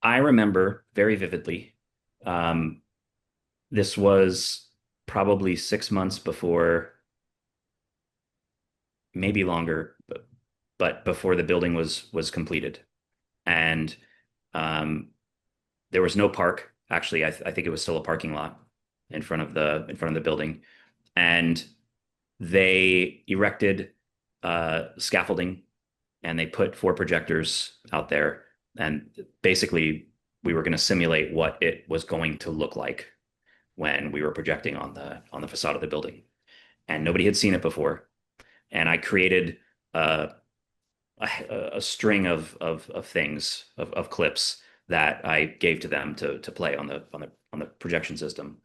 I remember very vividly. Um, this was probably 6 months before, maybe longer, but before the building was completed, and um, there was no park. Actually, I think it was still a parking lot in front of the building, and they erected scaffolding and they put four projectors out there, and basically we were going to simulate what it was going to look like when we were projecting on the facade of the building, and nobody had seen it before. And I created uh, a string of things of clips that I gave to them to play on the projection system.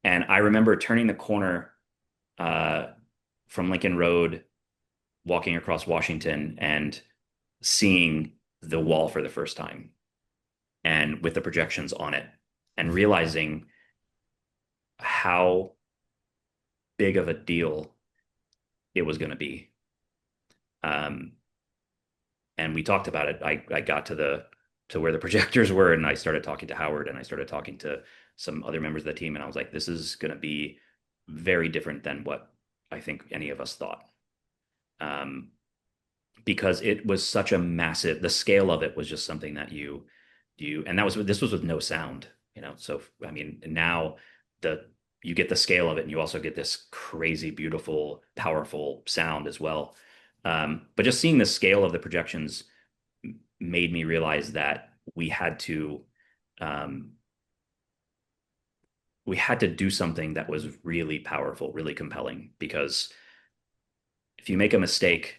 And I remember turning the corner uh, from Lincoln Road, walking across Washington, and seeing the wall for the first time, and with the projections on it, and realizing how big of a deal it was going to be. Um, and we talked about it. I got to where the projectors were, and I started talking to Howard, and I started talking to some other members of the team, and I was like, this is going to be very different than what I think any of us thought. Um, because it was such a massive, the scale of it was just something that and this was with no sound, So, I mean, now the, you get the scale of it, and you also get this crazy, beautiful, powerful sound as well. But just seeing the scale of the projections made me realize that um, we had to do something that was really powerful, really compelling, because if you make a mistake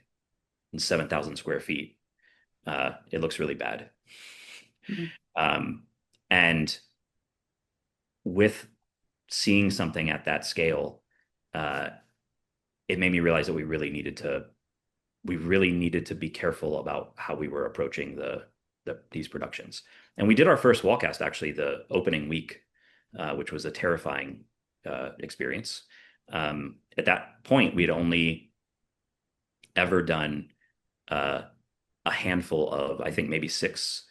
in 7,000 square feet, it looks really bad. Mhm. Um, and with seeing something at that scale, uh, it made me realize that we really needed to be careful about how we were approaching these productions. And we did our first WALLCAST actually the opening week, which was a terrifying experience. At that point, we had only ever done uh, a handful of, I think maybe six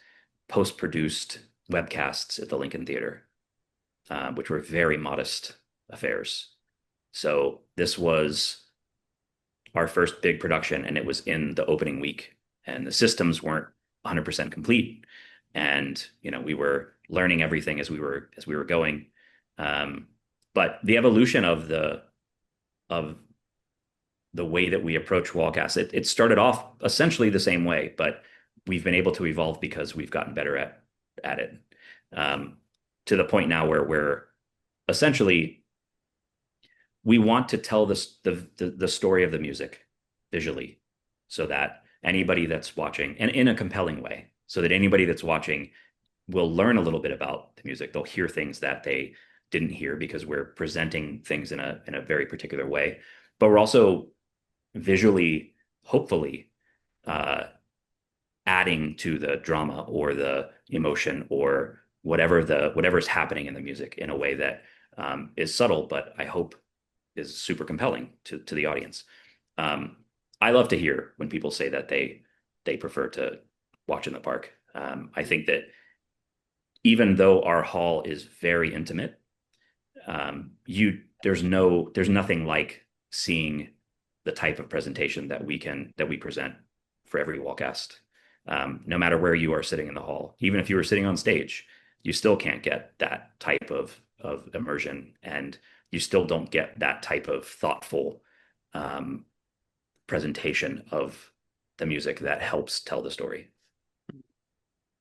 post-produced webcasts at the Lincoln Theater, which were very modest affairs. So this was our first big production, and it was in the opening week, and the systems weren't 100% complete, and we were learning everything as we were going. Um, but the evolution of the way that we approach Wallcast, it started off essentially the same way, but we've been able to evolve because we've gotten better at it, um, to the point now where we're essentially, we want to tell the story of the music visually, so that anybody that's watching, and in a compelling way, so that anybody that's watching will learn a little bit about the music. They'll hear things that they didn't hear because we're presenting things in a very particular way. But we're also visually, hopefully, uh, adding to the drama or the emotion or whatever's happening in the music in a way that is subtle, but I hope is super compelling to the audience. Um, I love to hear when people say that they prefer to watch in the park. I think that even though our hall is very intimate, you there's nothing like seeing the type of presentation that we present for every wallcast. No matter where you are sitting in the hall, even if you were sitting on stage, you still can't get that type of immersion, and you still don't get that type of thoughtful um, presentation of the music that helps tell the story.